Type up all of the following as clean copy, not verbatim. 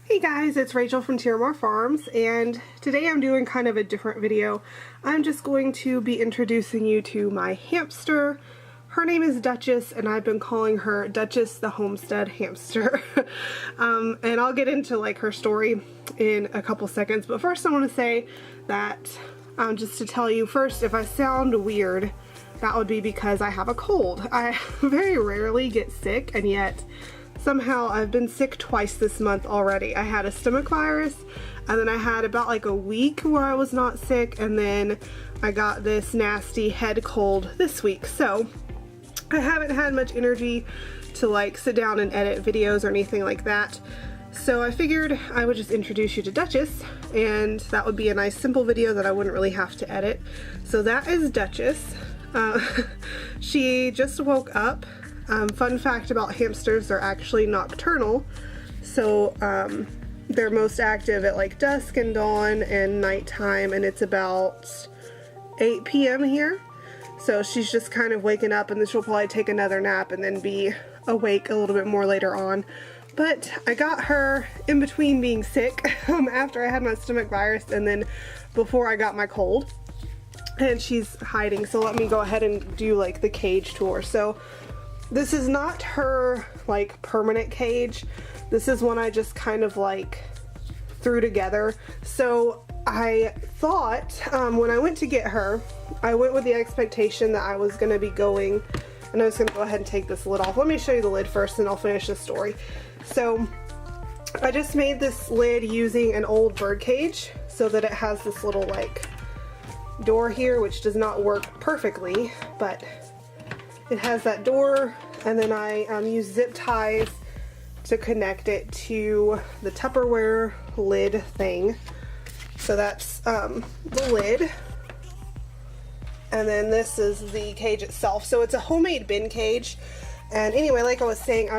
Hey guys, it's Rachel from Tiramar Farms, and today I'm doing kind of a different video. I'm just going to be introducing you to my hamster. Her name is Duchess, and I've been calling her Duchess the Homestead hamster. And I'll get into like her story in a couple seconds, but first I want to say that just to tell you first, if I sound weird, that would be because I have a cold. I very rarely get sick, and yet somehow I've been sick twice this month already. I had a stomach virus, and then I had about like a week where I was not sick, and then I got this nasty head cold this week. So I haven't had much energy to like sit down and edit videos or anything like that. So I figured I would just introduce you to Duchess, and that would be a nice simple video that I wouldn't really have to edit. So that is Duchess. She just woke up. Fun fact about hamsters, they're actually nocturnal, so they're most active at like dusk and dawn and nighttime, and it's about 8 p.m. here. So she's just kind of waking up, and then she'll probably take another nap and then be awake a little bit more later on. But I got her in between being sick after I had my stomach virus and then before I got my cold, and she's hiding. So let me go ahead and do like the cage tour. So this is not her like permanent cage. This is one I just kind of like threw together. So I thought when I went to get her, I went with the expectation that I was going to be going, and I was going to go ahead and take this lid off. Let me show you the lid first and I'll finish the story. So I just made this lid using an old bird cage so that it has this little like door here, which does not work perfectly, but it has that door, and then I use zip ties to connect it to the Tupperware lid thing. So that's the lid. And then this is the cage itself. So it's a homemade bin cage. And anyway, like I was saying,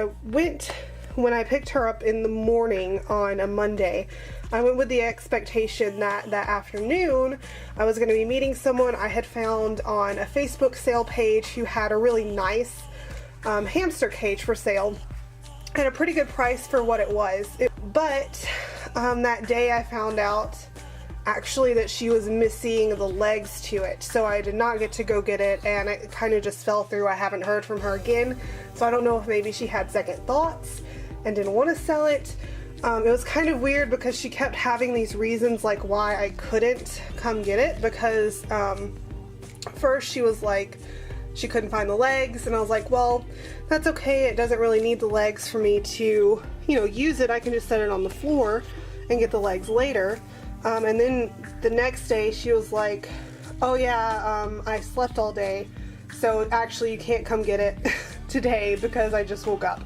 when I picked her up in the morning on a Monday, I went with the expectation that that afternoon I was going to be meeting someone I had found on a Facebook sale page who had a really nice hamster cage for sale at a pretty good price for what it was. But that day I found out actually that she was missing the legs to it, so I did not get to go get it, and it kind of just fell through. I haven't heard from her again, so I don't know if maybe she had second thoughts and didn't want to sell it. It was kind of weird because she kept having these reasons like why I couldn't come get it, because first she was like she couldn't find the legs, and I was like, well, that's okay, it doesn't really need the legs for me to, you know, use it. I can just set it on the floor and get the legs later. And then the next day she was like, oh yeah, I slept all day, so actually you can't come get it today because I just woke up.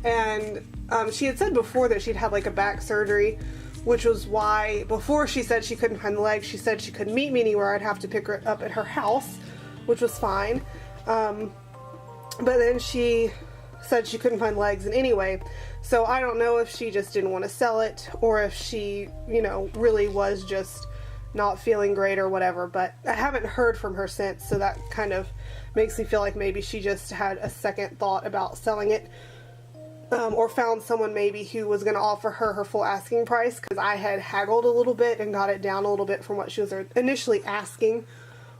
And she had said before that she'd had like a back surgery, which was why before she said she couldn't find the legs, she said she couldn't meet me anywhere. I'd have to pick her up at her house, which was fine. But then she said she couldn't find legs, and anyway, so I don't know if she just didn't want to sell it or if she, you know, really was just not feeling great or whatever, but I haven't heard from her since, so that kind of makes me feel like maybe she just had a second thought about selling it. Or found someone maybe who was going to offer her full asking price, because I had haggled a little bit and got it down a little bit from what she was initially asking.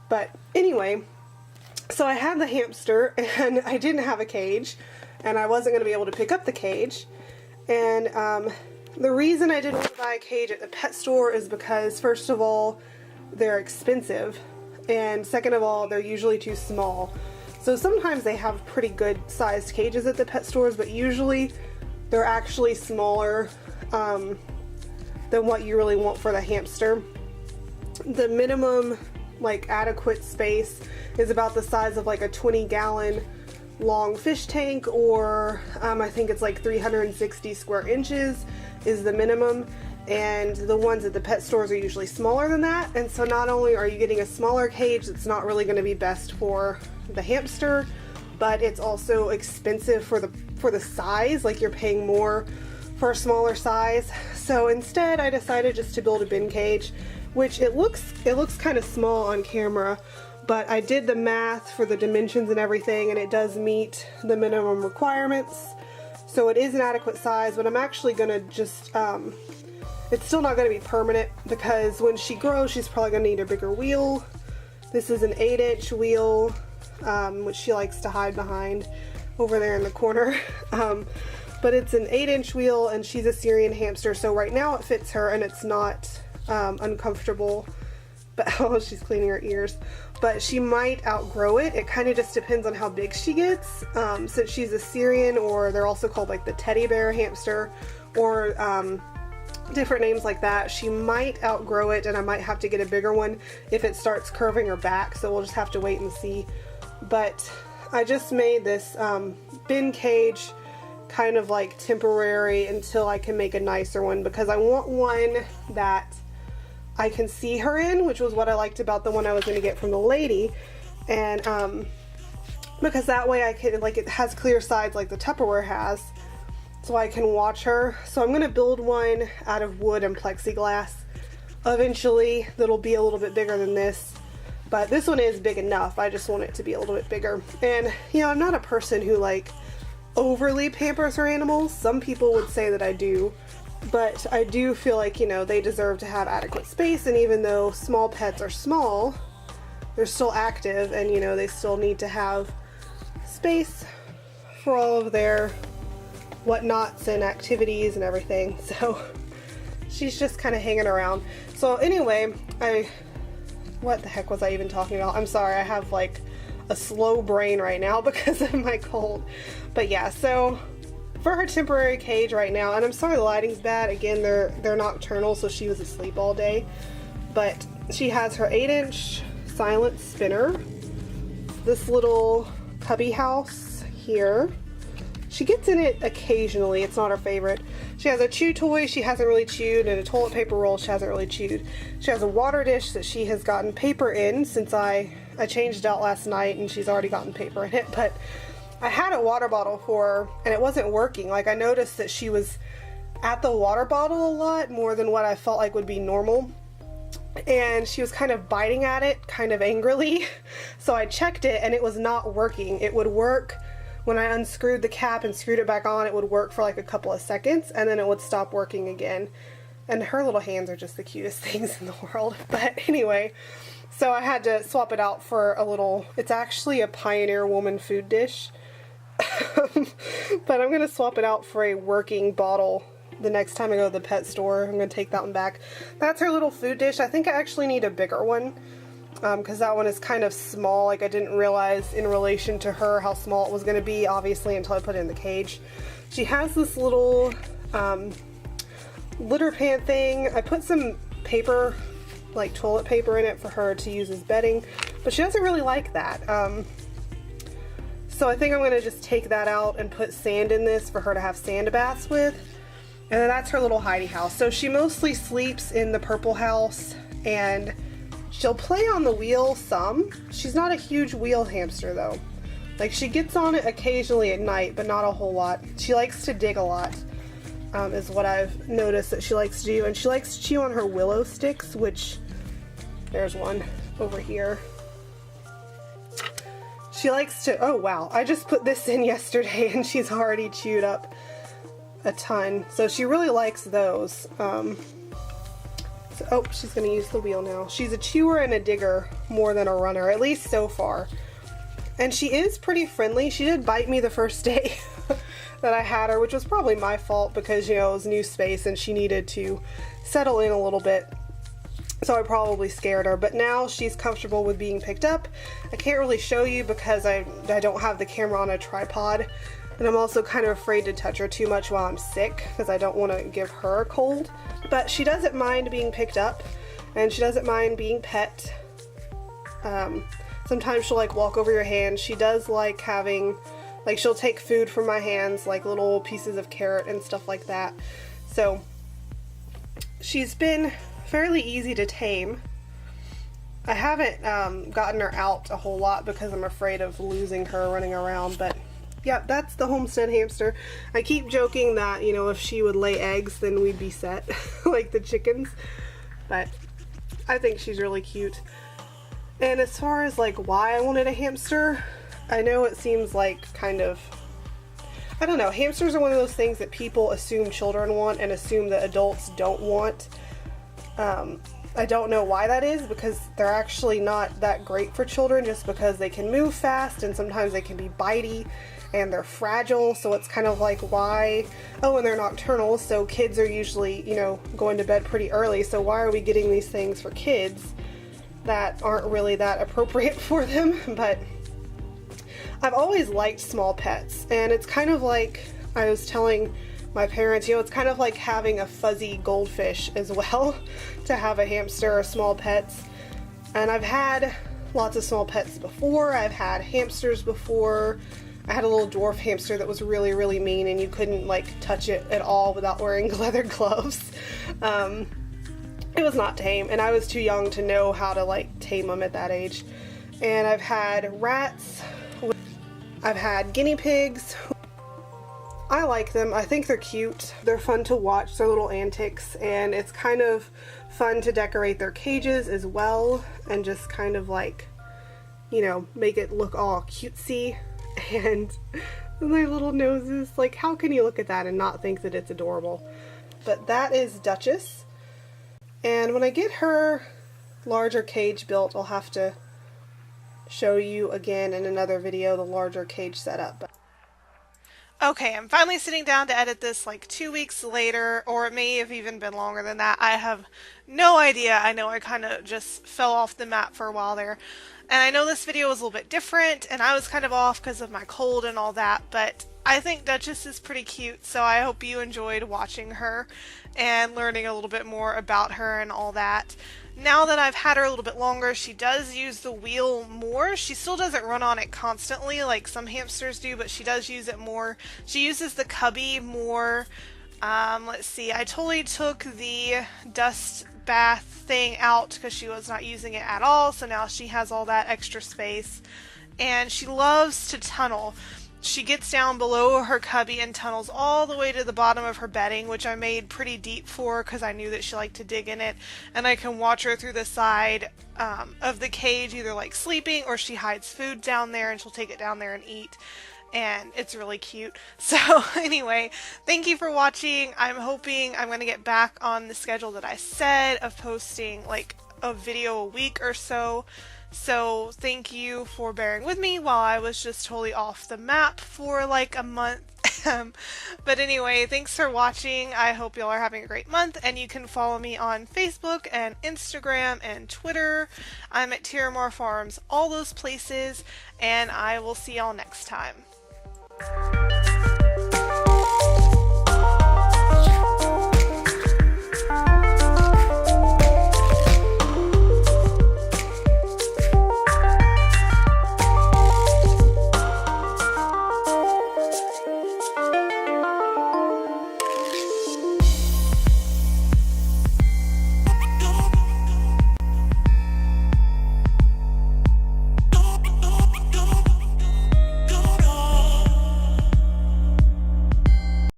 But anyway, so I had the hamster, and I didn't have a cage, and I wasn't going to be able to pick up the cage. And the reason I didn't want to buy a cage at the pet store is because, first of all, they're expensive, and second of all, they're usually too small. So sometimes they have pretty good sized cages at the pet stores, but usually they're actually smaller than what you really want for the hamster. The minimum like adequate space is about the size of like a 20-gallon long fish tank, or I think it's like 360 square inches is the minimum, and the ones at the pet stores are usually smaller than that. And so not only are you getting a smaller cage that's not really going to be best for the hamster, but it's also expensive for the size. Like, you're paying more for a smaller size. So instead I decided just to build a bin cage, which it looks kind of small on camera, but I did the math for the dimensions and everything, and it does meet the minimum requirements. So it is an adequate size, but I'm actually gonna just, it's still not gonna be permanent because when she grows, she's probably gonna need a bigger wheel. This is an 8-inch wheel, which she likes to hide behind over there in the corner. But it's an 8-inch wheel, and she's a Syrian hamster, so right now it fits her and it's not uncomfortable. But oh, she's cleaning her ears. But she might outgrow it. It kind of just depends on how big she gets. Since she's a Syrian, or they're also called like the teddy bear hamster, or different names like that, she might outgrow it and I might have to get a bigger one if it starts curving her back, so we'll just have to wait and see. But I just made this bin cage kind of like temporary until I can make a nicer one, because I want one that I can see her in, which was what I liked about the one I was going to get from the lady. And because that way I can, like, it has clear sides like the Tupperware has, so I can watch her. So I'm going to build one out of wood and plexiglass eventually that'll be a little bit bigger than this. But this one is big enough. I just want it to be a little bit bigger. And, you know, I'm not a person who, like, overly pampers her animals. Some people would say that I do. But I do feel like, you know, they deserve to have adequate space. And even though small pets are small, they're still active. And, you know, they still need to have space for all of their whatnots and activities and everything. So she's just kind of hanging around. So anyway, what the heck was I even talking about? I'm sorry, I have like a slow brain right now because of my cold. But yeah, so for her temporary cage right now, and I'm sorry the lighting's bad, again, they're nocturnal, so she was asleep all day. But she has her 8-inch silent spinner, this little cubby house here. She gets in it occasionally, it's not her favorite. She has a chew toy she hasn't really chewed, and a toilet paper roll she hasn't really chewed. She has a water dish that she has gotten paper in since I changed it out last night, and she's already gotten paper in it. But I had a water bottle for her and it wasn't working. Like, I noticed that she was at the water bottle a lot more than what I felt like would be normal. And she was kind of biting at it kind of angrily. So I checked it and it was not working. It would work when I unscrewed the cap and screwed it back on. It would work for like a couple of seconds and then it would stop working again. And her little hands are just the cutest things in the world. But anyway, so I had to swap it out for a little, it's actually a Pioneer Woman food dish. But I'm going to swap it out for a working bottle the next time I go to the pet store. I'm going to take that one back. That's her little food dish. I think I actually need a bigger one because that one is kind of small. Like, I didn't realize in relation to her how small it was going to be, obviously, until I put it in the cage. She has this little litter pan thing. I put some paper, like toilet paper, in it for her to use as bedding, but she doesn't really like that. So I think I'm going to just take that out and put sand in this for her to have sand baths with. And then that's her little hidey house. So she mostly sleeps in the purple house, and she'll play on the wheel some. She's not a huge wheel hamster though. Like, she gets on it occasionally at night, but not a whole lot. She likes to dig a lot, is what I've noticed that she likes to do. And she likes to chew on her willow sticks, which, there's one over here. She likes to, oh wow, I just put this in yesterday and she's already chewed up a ton. So she really likes those. Oh, she's going to use the wheel now. She's a chewer and a digger more than a runner, at least so far. And she is pretty friendly. She did bite me the first day that I had her, which was probably my fault because, you know, it was new space and she needed to settle in a little bit. So I probably scared her, but now she's comfortable with being picked up. I can't really show you because I don't have the camera on a tripod, and I'm also kind of afraid to touch her too much while I'm sick because I don't want to give her a cold. But she doesn't mind being picked up, and she doesn't mind being pet. Sometimes she'll like walk over your hand. She does like having, like, she'll take food from my hands, like little pieces of carrot and stuff like that. So she's been fairly easy to tame. I haven't gotten her out a whole lot because I'm afraid of losing her running around, but yeah, that's the Homestead hamster. I keep joking that, you know, if she would lay eggs then we'd be set like the chickens, but I think she's really cute. And as far as like why I wanted a hamster, I know it seems like kind of, I don't know, hamsters are one of those things that people assume children want and assume that adults don't want. I don't know why that is, because they're actually not that great for children, just because they can move fast and sometimes they can be bitey and they're fragile, so it's kind of like why, oh, and they're nocturnal, so kids are usually, you know, going to bed pretty early, so why are we getting these things for kids that aren't really that appropriate for them? But I've always liked small pets, and it's kind of like, I was telling my parents, you know, it's kind of like having a fuzzy goldfish as well, to have a hamster or small pets. And I've had lots of small pets before. I've had hamsters before. I had a little dwarf hamster that was really, really mean, and you couldn't like touch it at all without wearing leather gloves. It was not tame, and I was too young to know how to like tame them at that age. And I've had rats. I've had guinea pigs. I like them. I think they're cute. They're fun to watch, their little antics, and it's kind of fun to decorate their cages as well and just kind of like, you know, make it look all cutesy. And their little noses, like how can you look at that and not think that it's adorable? But that is Duchess, and when I get her larger cage built, I'll have to show you again in another video the larger cage setup. Okay, I'm finally sitting down to edit this like 2 weeks later, or it may have even been longer than that. I have no idea. I know I kind of just fell off the map for a while there. And I know this video was a little bit different, and I was kind of off because of my cold and all that, but I think Duchess is pretty cute, so I hope you enjoyed watching her and learning a little bit more about her and all that. Now that I've had her a little bit longer, she does use the wheel more. She still doesn't run on it constantly like some hamsters do, but she does use it more. She uses the cubby more. Let's see, I totally took the dust bath thing out because she was not using it at all, so now she has all that extra space. And she loves to tunnel. She gets down below her cubby and tunnels all the way to the bottom of her bedding, which I made pretty deep for her because I knew that she liked to dig in it. And I can watch her through the side of the cage, either like sleeping or she hides food down there and she'll take it down there and eat. And it's really cute. So anyway, thank you for watching. I'm hoping I'm going to get back on the schedule that I said of posting like a video a week or so. So thank you for bearing with me while I was just totally off the map for like a month. But anyway, thanks for watching. I hope y'all are having a great month, and you can follow me on Facebook and Instagram and Twitter. I'm at Tiramar Farms, all those places, and I will see y'all next time.